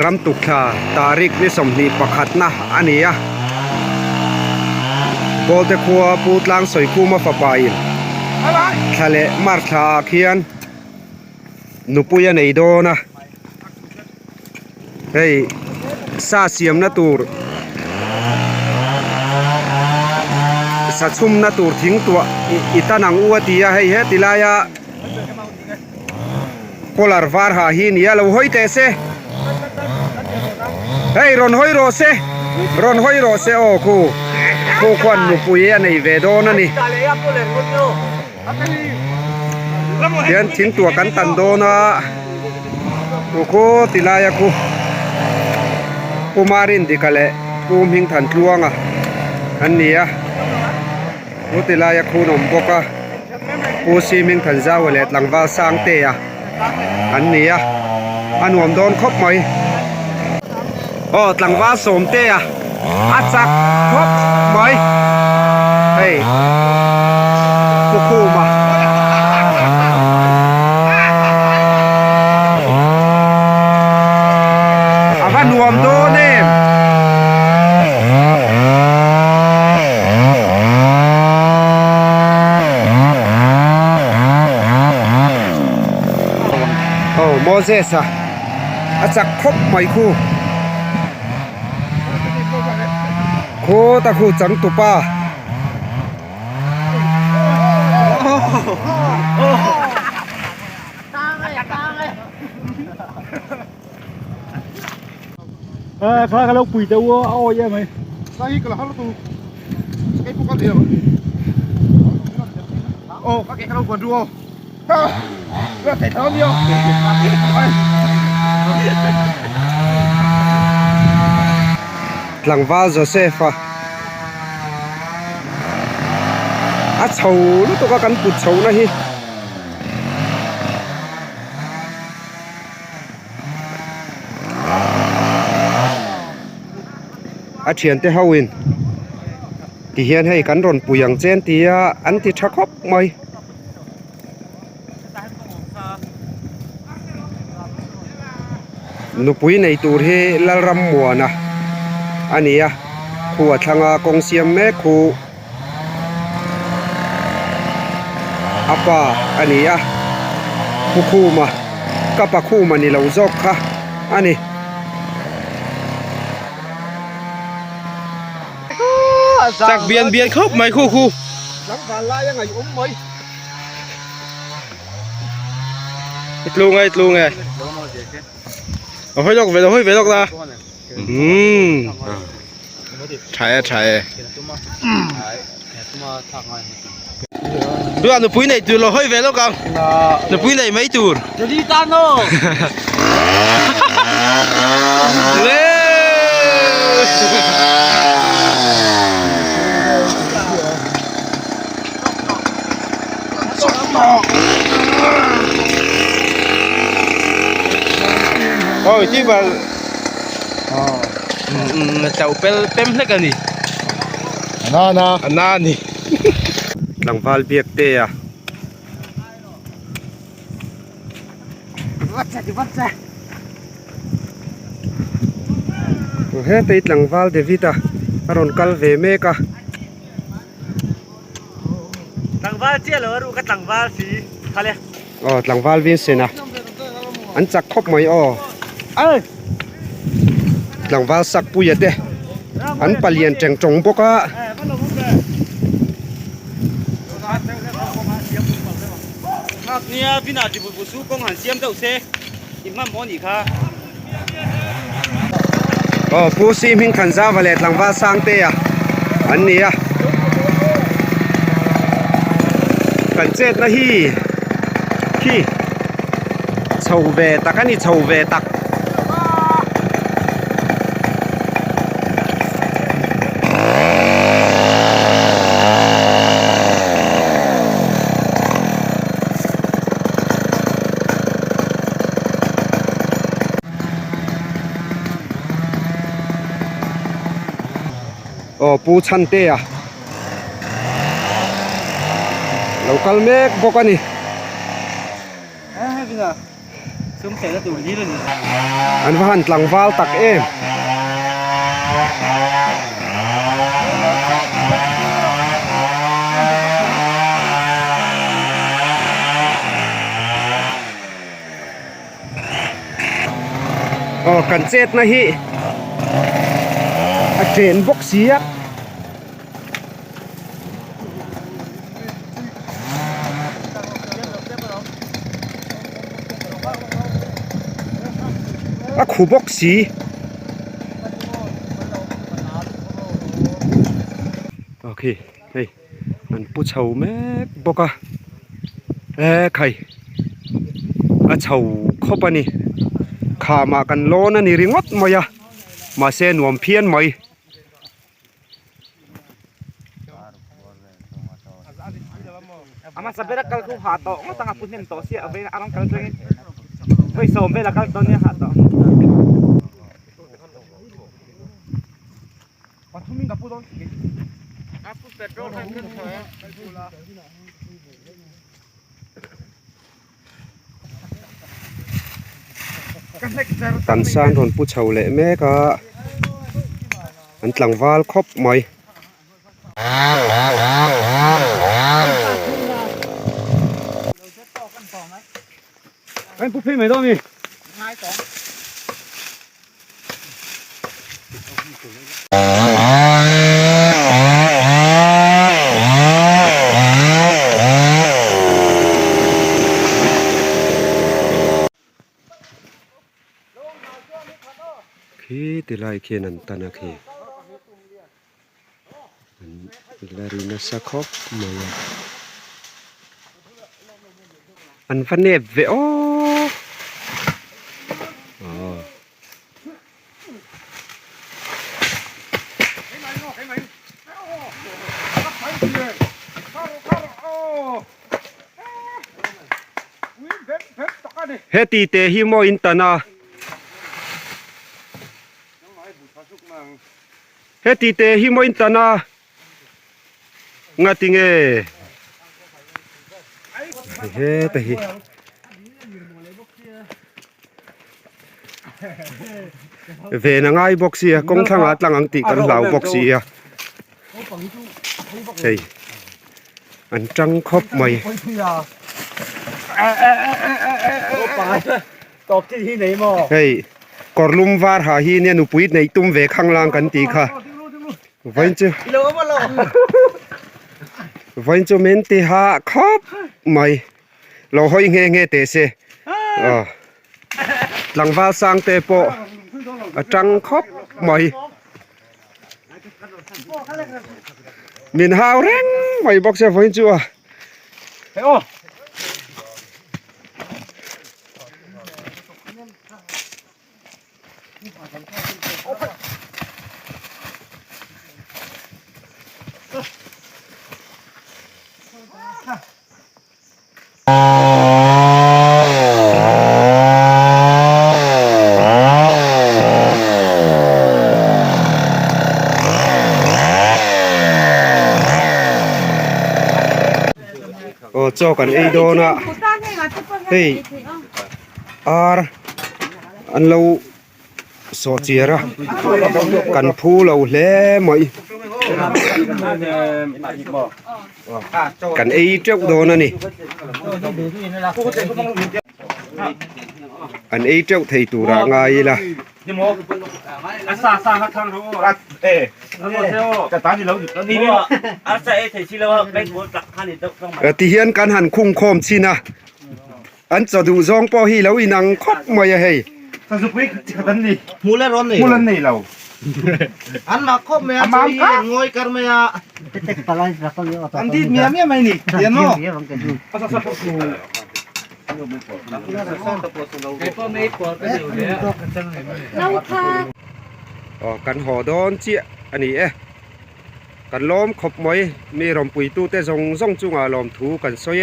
รำตุกขาตาริกนิสมนีประคัดนะอันนี้อะโบเตคัวปูตลังสอยคูมาฝาไปทะเลมาร์ทาเขียนนุปุยในโดนะเฮ้ยซาเสียมนะตูรสัตชุมนะตูรทิ้งตัวอิตานังอวตียให้เฮติลายะโคลาร์วาร์หาหินยาเราห้อยเตเซเฮ้ยรอนห้อยโรเซรอนห้อยโรเซโอ้คูควันนุปุยในเวโดนั่นนี่เดี๋ยวทิ้งตัวกันตันโดนะคูติลายะคูมารินดิกะเลคูมิงทันทวงอ่ะอันนี้อ่ะคูติลายะคูนมบกอ่ะคูซีมิงทันเจ้าเวลหลังว่าสร้างเตะอันนี้อ่ะอันหวมโดนครบไหมโอ้หลังว่าสมเตะอัดจักครบไหมเฮ้ยคูมารวมโดนเนี่ยโอ้โมเสสอะอาจจะครบไหมคูตะคูจังตุป้าข้าเราปุ๋ยตัวเอาเยอะไหม Sahi kalau hal tu, kayak bukan dia. Oh, kakek kalau buat dua. Hah, kakek tahu dia. หลังว่าโจเซฟอะอาเฉาแล้วตัวกันปุดเฉานะฮิอาเชียนเตฮาวินที่เฮียนให้กันรอนปุยอย่างเจนที่อันที่ชักครบไหมนุปุยในตัวที่ละรำมัวนะอันนี้อ่ะขวดทางกองเสียมแม่คูอาป่าอันนี้อ่ะคู่มากับปะคู่มานี่เราจอกค่ะอันนี้จากเบียนครบไหมคู่หลังผ่านลายยังไงไหมตลุงไงเอาให้ยกละใช่ดูอันปุ้ยไหนตัวเราให้เวลกันอันปุ้ยไหนไม่ตัวจะดีตาโน่เล่โอ้ยที่ว่าเจ้าเป็นนักกันนี่นานี่หลังพาลเบียกเตะวัดใจเฮ้ยติดหลังพาลเดวิดอารอนกัลเวเมกะหลังวาลเจี๊ยเหรอรู้กันหลังวาลสีทะเลอ๋อหลังพาลวินเซนะอันจักครบไหมอ๋อหลังพาลสักปุยเดอันปลียนแจงจงปกะเนี่ยพี่นาจิบุสู้กงหันเสียมเจ้าเซ่อิมันมอนี่ค่ะอ๋อผู้ซีมิงขันซาวาเลตหลังว่าสร้างเตะอันนี้อ่ะกันเจ็ดนะฮีชาวเวตักอันนี้ชาวเวตักโอ้ปูชันเตะเราคัลเมกบอกกันนี่พี่นา ซุ่มใส่แล้วตัวนี้เลย อันว่าหันหลังวาลตักเองกันเจ็ดนะฮิเจนบกเสียขูบกสีโอเคเฮ้ยมันผู้เช่าแม่บกใครเช่าครบนี่ข้ามากันโลนั่นนี่ริงดมายะมาเส้นวมเพี้ยนไหมAma sabi na kalku hato, mo tanga punin to siya, abay arang kalku ni. Hoy sombe la kalku niya hato. Patumin ka po doon. Apo petrol tank ko ya. ตันซานโดนผู้เช่าแหละแม่ก็อันหลังวาลครบไหมไอ้ผู้พี่ไม่ต้องนี่ติลายเคนันตันเคลารินาสคอบมาอันฟันเนบเวโอเฮตีเตฮิโมอินตานาเฮตีเตฮิโมอินตานาngating he tahi ve na ngai boxia kong thang at lang ang ti kan lau boxia hey an trăng khop maiตอบที่ที่ไหนมอ hey korlum war ha hi ne nu puit nei tum ve khang lang kan ti kha vain chu lo ma lo vain chu men ti ha khop mai lo hoi nge nge te se lang wa sang te po a trăng khop mai min hao reng mai bok se vain chu hey ô choกันไอ้โดนะเฮ้ยอันเราโซเจียระกันพูเราแหล่ไหมกันไอ้เจ้าโดนะนี่อันไอ้เจ้าไทยตูระไงล่ะซาฮักทางรู้จะตามที่เราอยู่ตอนนี้อาซาเทชิเราไปหัวตักหันนี่ต้องที่เฮียนกันหันคุ้งโคมสินะอันจะดูซองปอฮีแล้วอีนังคบมาอย่าให้ถ้าสุพิกตันนี่มูเลร้อนนี่เราอันมาคบเมียงอยกันเมียอันที่เมียไม่นี่เดี๋ยวนู้กันหอดอนเจี๊ยอันนี้กันล้อมขบไว้มีลมปุ๋ยตู้แต่ทรงจุงลมถูกันซอย